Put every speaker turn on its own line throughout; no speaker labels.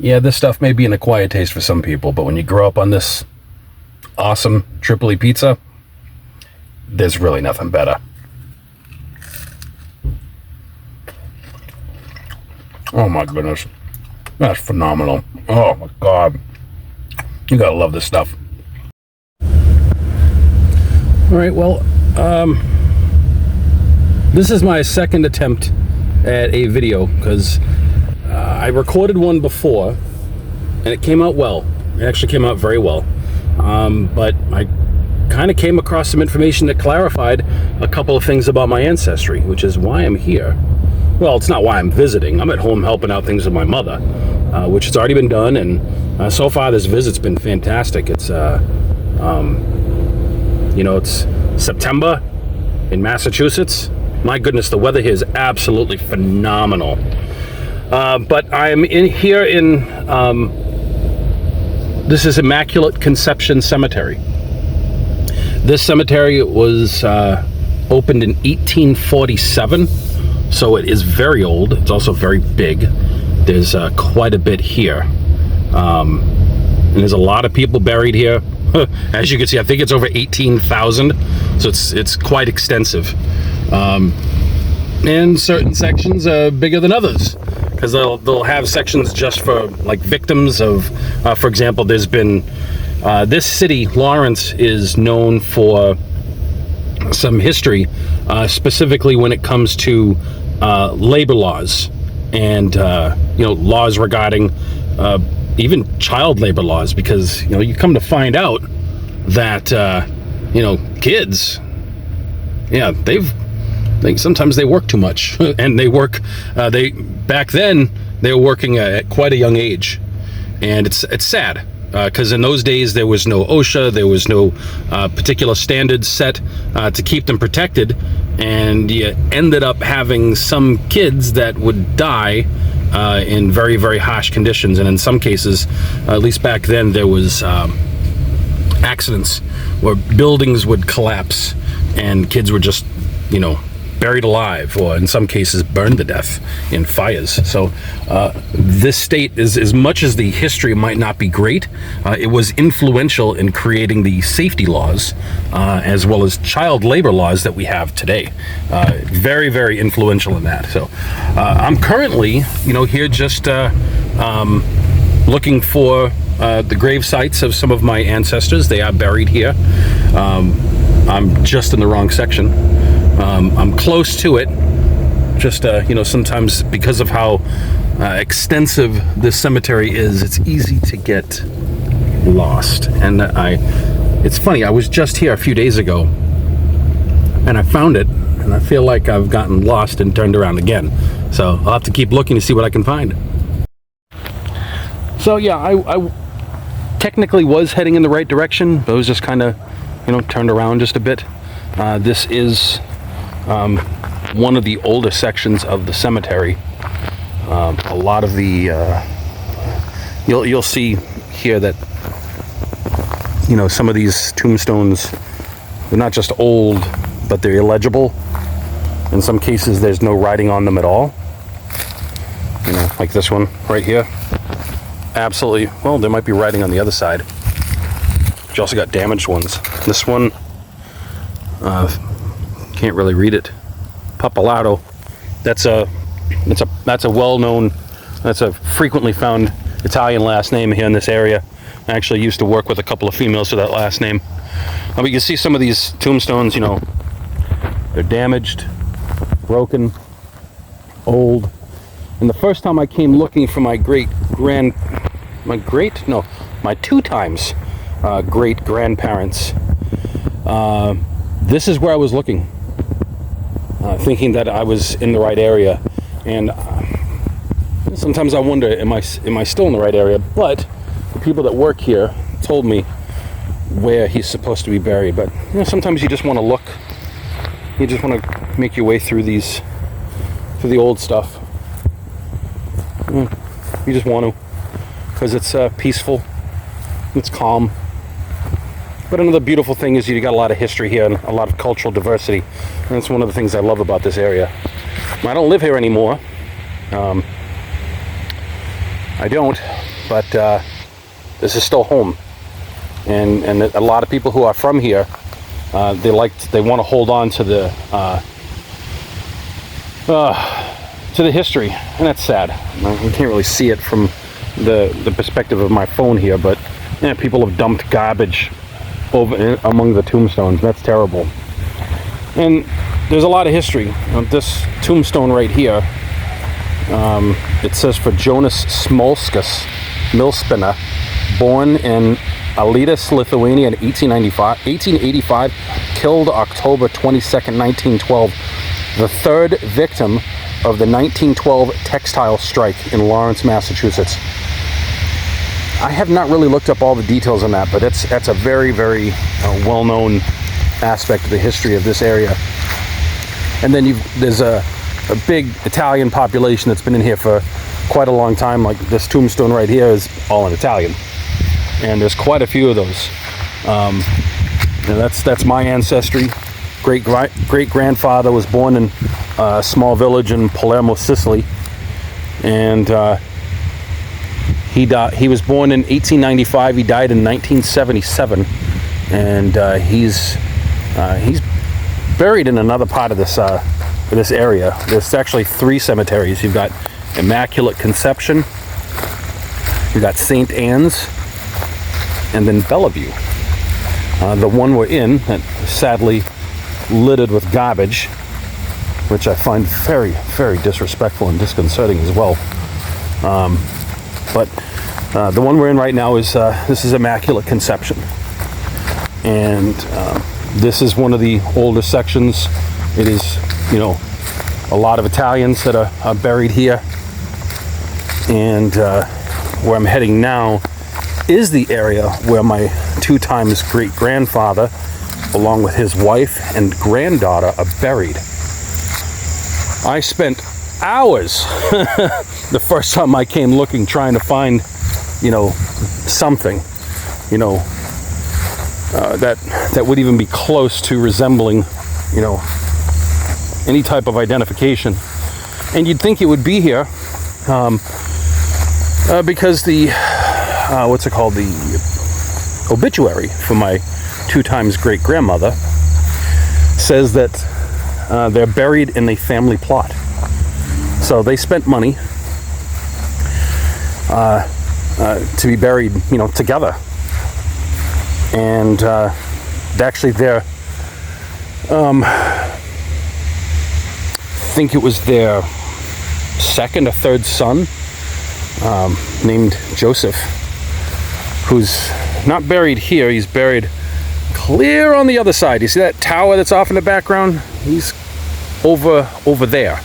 Yeah, this stuff may be an acquired taste for some people, but when you grow up on this awesome Tripoli pizza, there's really nothing better. Oh my goodness. That's phenomenal. Oh my God. You gotta love this stuff. All right, well, this is my second attempt at a video because I recorded one before and it came out well. It actually came out very well. But I kind of came across some information that clarified a couple of things about my ancestry, which is why I'm here. Well, it's not why I'm visiting. I'm at home helping out things with my mother, which has already been done, and so far this visit's been fantastic. It's it's September in Massachusetts. My goodness, the weather here is absolutely phenomenal. But I'm here in this is Immaculate Conception Cemetery. This cemetery was opened in 1847, so it is very old. It's also very big. There's quite a bit here. And there's a lot of people buried here. As you can see, I think it's over 18,000, so it's quite extensive. And certain sections are bigger than others, because they'll have sections just for like victims of, for example, there's been, this city, Lawrence, is known for some history, specifically when it comes to labor laws and, laws regarding even child labor laws, because, you come to find out that, kids, yeah, sometimes they work too much and they work, back then they were working at quite a young age, and it's sad. Because in those days there was no OSHA, there was no particular standards set to keep them protected, and you ended up having some kids that would die in very, very harsh conditions. And in some cases, at least back then, there was accidents where buildings would collapse and kids were just, buried alive, or in some cases burned to death in fires. So this state is, as much as the history might not be great, it was influential in creating the safety laws as well as child labor laws that we have today. Very, very influential in that. So I'm currently, here just looking for the grave sites of some of my ancestors. They are buried here. I'm just in the wrong section. I'm close to it, just, sometimes because of how extensive this cemetery is, it's easy to get lost. And it's funny, I was just here a few days ago, and I found it, and I feel like I've gotten lost and turned around again. So I'll have to keep looking to see what I can find. So yeah, I technically was heading in the right direction, but I was just kind of, turned around just a bit. This is one of the older sections of the cemetery. A lot of the you'll see here that some of these tombstones, they're not just old, but they're illegible. In some cases there's no writing on them at all, like this one right here. Absolutely, well, there might be writing on the other side, but you also got damaged ones. This one, can't really read it. Papalato. That's a well-known, that's a frequently found Italian last name here in this area. I actually used to work with a couple of females with that last name. But you can see some of these tombstones, they're damaged, broken, old. And the first time I came looking for my two times great grandparents, this is where I was looking, thinking that I was in the right area. And sometimes I wonder, am I still in the right area? But the people that work here told me where he's supposed to be buried. But sometimes you just want to look. You just want to make your way through the old stuff. You just want to, because it's peaceful, it's calm. But another beautiful thing is you got a lot of history here and a lot of cultural diversity. And that's one of the things I love about this area. I don't live here anymore. I don't. but this is still home. And a lot of people who are from here, they want to hold on to the history, and that's sad. You can't really see it from the perspective of my phone here, but people have dumped garbage among the tombstones. That's terrible. And there's a lot of history. This tombstone right here, it says for Jonas Smolskas, mill spinner, born in Alytus, Lithuania in 1885, killed October 22nd, 1912, the third victim of the 1912 textile strike in Lawrence, Massachusetts. I have not really looked up all the details on that, but that's a very, very well-known aspect of the history of this area. And then there's a big Italian population that's been in here for quite a long time. Like this tombstone right here is all in Italian, and there's quite a few of those. That's my ancestry. Great grandfather was born in a small village in Palermo, Sicily, and he was born in 1895. He died in 1977, and he's buried in another part of this area. There's actually 3 cemeteries. You've got Immaculate Conception, you've got St. Anne's, and then Bellevue. The one we're in, that sadly littered with garbage, which I find very, very disrespectful and disconcerting as well. But the one we're in right now is this is Immaculate Conception, and this is one of the older sections. It is, a lot of Italians that are buried here, and where I'm heading now is the area where my 2 times great-grandfather, along with his wife and granddaughter, are buried. I spent hours the first time I came looking, trying to find, something, that would even be close to resembling, any type of identification. And you'd think it would be here, because the obituary for my 2 times great-grandmother says that they're buried in a family plot. So they spent money to be buried, together. And actually their, I think it was their 2nd or 3rd son, named Joseph, who's not buried here. He's buried clear on the other side. You see that tower that's off in the background? He's over there.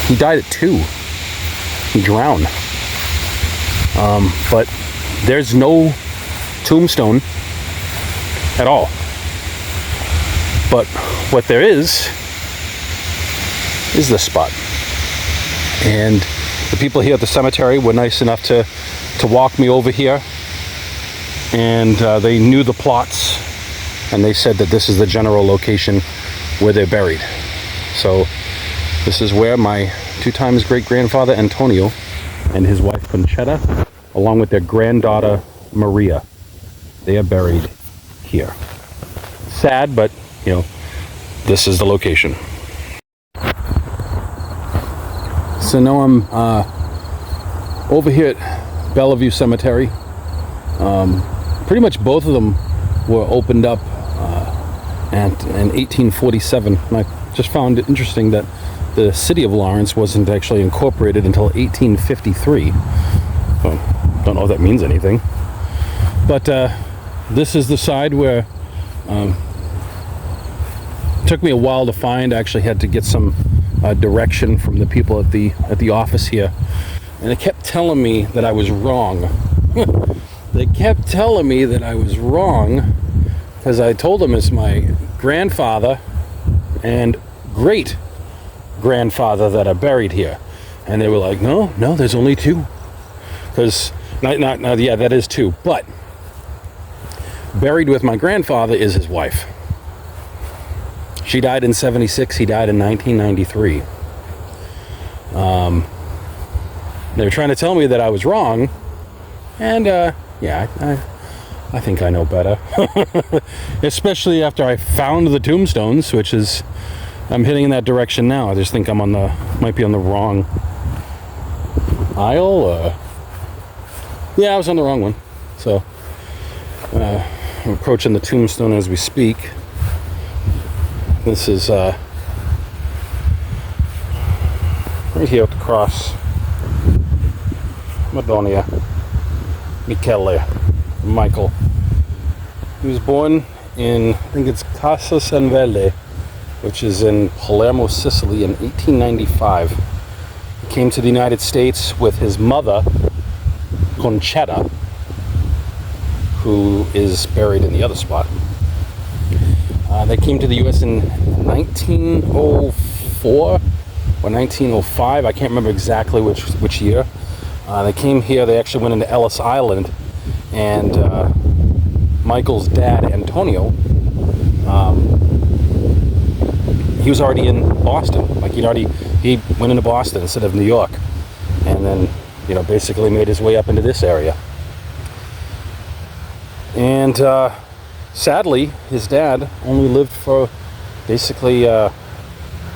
He died at 2. He drowned. But there's no tombstone at all. But what there is this spot. And the people here at the cemetery were nice enough to walk me over here. And they knew the plots, and they said that this is the general location where they're buried. So this is where my 2 times great-grandfather Antonio and his wife Concetta, along with their granddaughter Maria, they are buried here. Sad, but this is the location. So now I'm over here at Bellevue Cemetery. Pretty much both of them were opened up in 1847. And I just found it interesting that the city of Lawrence wasn't actually incorporated until 1853. Well, don't know if that means anything. But this is the side where it took me a while to find. I actually had to get some direction from the people at the office here, and they kept telling me that I was wrong. They kept telling me that I was wrong because I told them it's my grandfather and great grandfather that are buried here, and they were like, no, there's only 2. Because yeah, that is 2, but buried with my grandfather is his wife. She died in 76. He died in 1993. They were trying to tell me that I was wrong, and yeah, I think I know better. Especially after I found the tombstones, which is, I'm heading in that direction now. I just think I'm might be on the wrong aisle. Yeah, I was on the wrong one. So, I'm approaching the tombstone as we speak. This is right here at the cross. Madonna, Michael. He was born in, I think it's Casa San Verde, which is in Palermo, Sicily, in 1895. He came to the United States with his mother, Concetta, who is buried in the other spot. They came to the U.S. in 1904 or 1905. I can't remember exactly which year. They came here. They actually went into Ellis Island, and Michael's dad, Antonio, he was already in Boston. Like he went into Boston instead of New York, and then basically made his way up into this area. And sadly, his dad only lived for basically about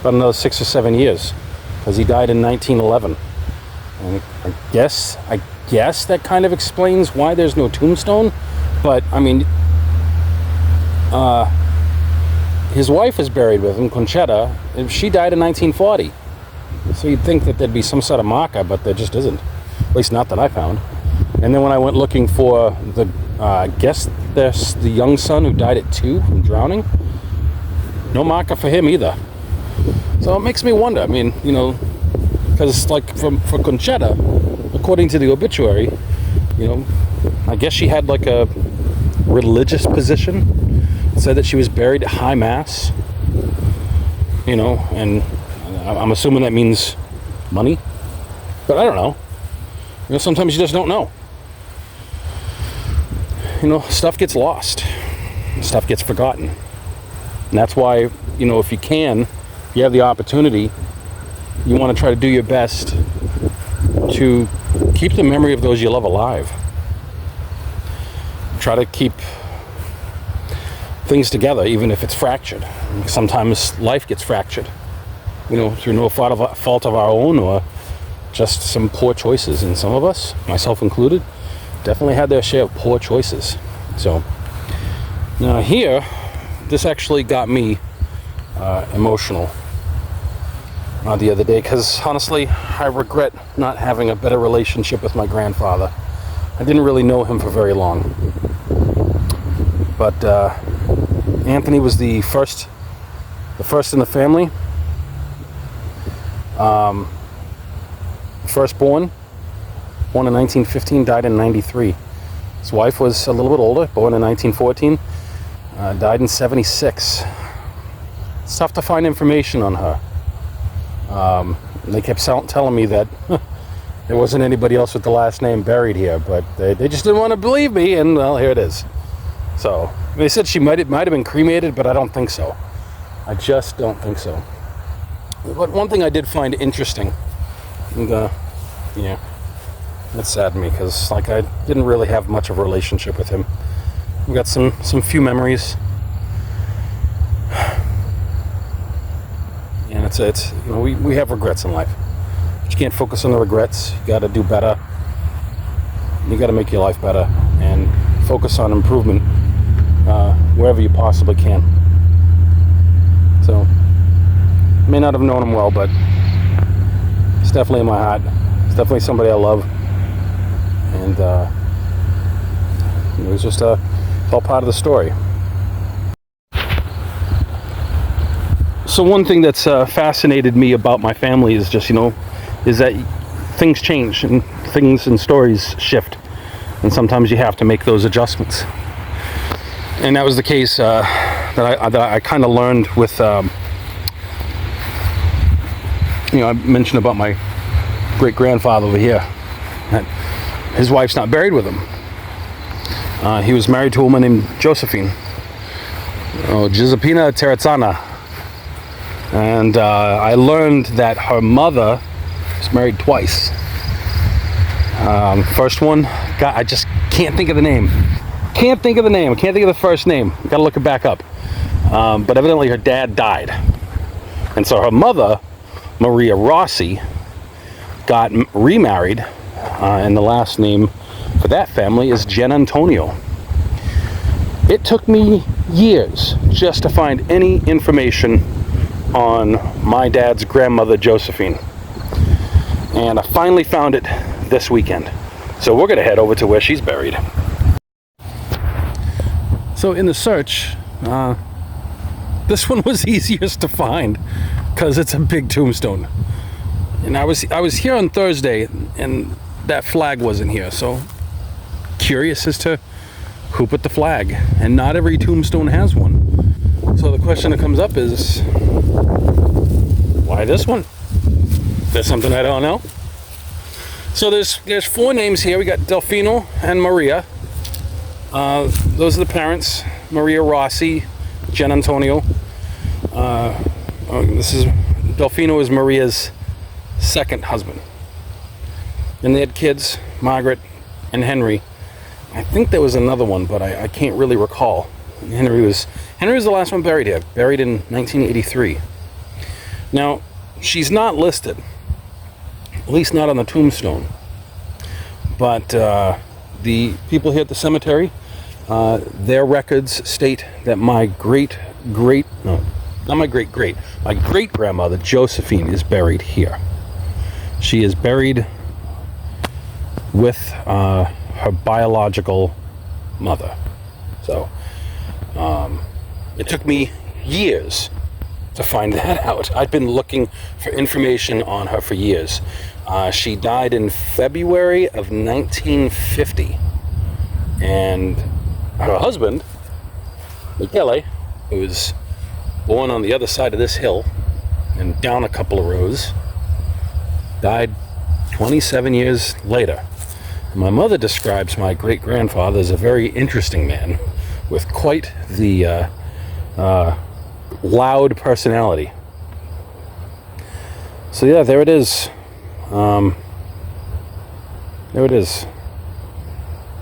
another 6 or 7 years, because he died in 1911. And I guess that kind of explains why there's no tombstone. But I mean, his wife is buried with him, Concetta, and she died in 1940. So you'd think that there'd be some sort of marker, but there just isn't. At least not that I found. And then when I went looking for I guess there's the young son who died at 2 from drowning, no marker for him either. So it makes me wonder. I mean, because like for Concetta, according to the obituary, I guess she had like a religious position. It said that she was buried at high mass, and I'm assuming that means money, but I don't know. Sometimes you just don't know. Stuff gets lost, stuff gets forgotten, and that's why if you have the opportunity, you want to try to do your best to keep the memory of those you love alive. Try to keep things together, even if it's fractured. Sometimes life gets fractured, through no fault of our own, or just some poor choices. And some of us, myself included, definitely had their share of poor choices. So now here, this actually got me emotional the other day, because honestly, I regret not having a better relationship with my grandfather. I didn't really know him for very long, but Anthony was the first in the family, firstborn, born in 1915, died in 93. His wife was a little bit older, born in 1914, died in 76. It's tough to find information on her. They kept telling me that there wasn't anybody else with the last name buried here, but they just didn't want to believe me, and well, here it is. So they said she might have been cremated, but I don't think so. I just don't think so. But one thing I did find interesting, and that saddened me, because like I didn't really have much of a relationship with him. We got some few memories. And it's we have regrets in life, but you can't focus on the regrets. You got to do better. You got to make your life better and focus on improvement wherever you possibly can. So, may not have known him well, but it's definitely in my heart. It's definitely somebody I love, and it was just it's all part of the story. So one thing that's fascinated me about my family is just, is that things change and things and stories shift. And sometimes you have to make those adjustments. And that was the case that I kind of learned with, I mentioned about my great-grandfather over here. That his wife's not buried with him. He was married to a woman named Josephine. Giuseppina Terrazzana. And I learned that her mother was married twice. First one, God, I just can't think of the name. Can't think of the name. Can't think of the first name. Gotta look it back up. But evidently her dad died. And so her mother, Maria Rossi, got remarried. And the last name for that family is Gianantonio. It took me years just to find any information on my dad's grandmother, Josephine. And I finally found it this weekend. So we're gonna head over to where she's buried. So in the search, this one was easiest to find because it's a big tombstone. And I was here on Thursday and that flag wasn't here, so curious as to who put the flag. And not every tombstone has one. So the question that comes up is, why this one? There's something I don't know. So there's 4 names here. We got Delfino and Maria. Those are the parents, Maria Rossi, Gianantonio. Delfino is Maria's second husband. And they had kids, Margaret and Henry. I think there was another one, but I can't really recall. And Henry was the last one buried here, buried in 1983. Now, she's not listed, at least not on the tombstone. But the people here at the cemetery, their records state that my great-grandmother, Josephine, is buried here. She is buried with her biological mother. So it took me years to find that out. I'd been looking for information on her for years. She died in February of 1950. And her husband, Michele, who was born on the other side of this hill and down a couple of rows, died 27 years later. My mother describes my great-grandfather as a very interesting man with quite the loud personality. So yeah, there it is. There it is.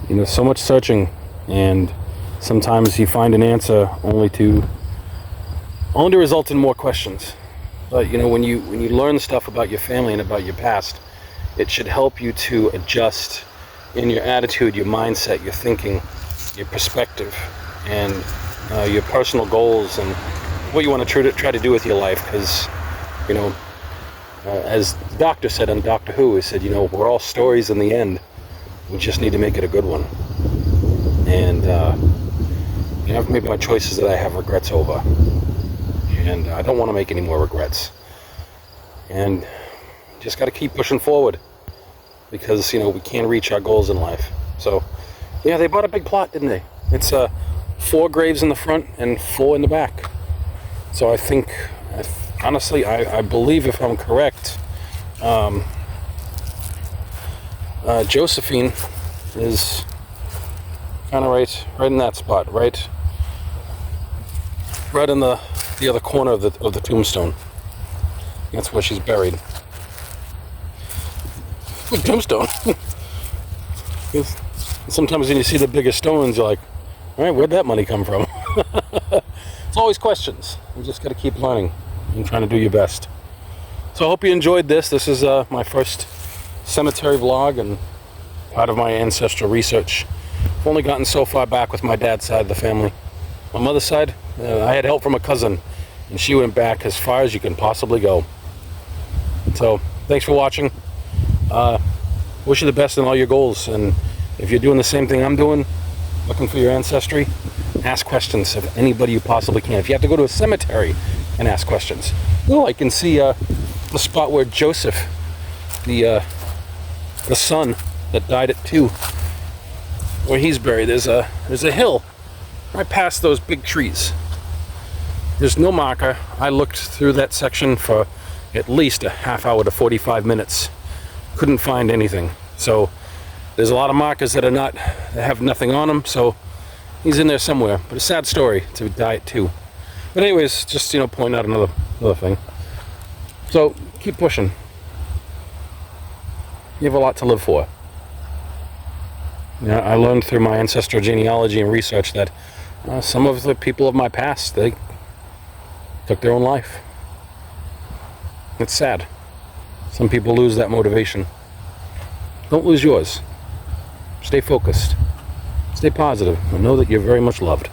You know, so much searching, and sometimes you find an answer only to result in more questions. But you know, when you learn stuff about your family and about your past, it should help you to adjust in your attitude, your mindset, your thinking, your perspective, and your personal goals and what you want to try to do with your life. Because, you know, as the doctor said on Doctor Who, he said, you know, we're all stories in the end. We just need to make it a good one. And you know, I've made my choices that I have regrets over, and I don't want to make any more regrets. And just got to keep pushing forward, because you know, we can't reach our goals in life. So yeah, they bought a big plot, didn't they? It's 4 graves in the front and 4 in the back. So I think, honestly, I believe, if I'm correct, Josephine is kind of right in that spot, right in the other corner of the tombstone. That's where she's buried. Big tombstone. Sometimes when you see the bigger stones, you're like, all right, where'd that money come from? It's always questions. You just got to keep learning and trying to do your best. So I hope you enjoyed this. This is my first cemetery vlog and part of my ancestral research. I've only gotten so far back with my dad's side of the family. My mother's side, I had help from a cousin, and she went back as far as you can possibly go. So thanks for watching. Wish you the best in all your goals, and if you're doing the same thing I'm doing, looking for your ancestry, ask questions of anybody you possibly can. If you have to go to a cemetery and ask questions, I can see the spot where Joseph, the son that died at 2, where he's buried. There's a hill right past those big trees. There's no marker. I looked through that section for at least a half hour to 45 minutes. Couldn't find anything. So there's a lot of markers that have nothing on them. So he's in there somewhere. But a sad story to die at 2. But anyways, just point out another thing. So keep pushing. You have a lot to live for. You know, I learned through my ancestral genealogy and research that some of the people of my past, they took their own life. It's sad. Some people lose that motivation. Don't lose yours. Stay focused. Stay positive, and know that you're very much loved.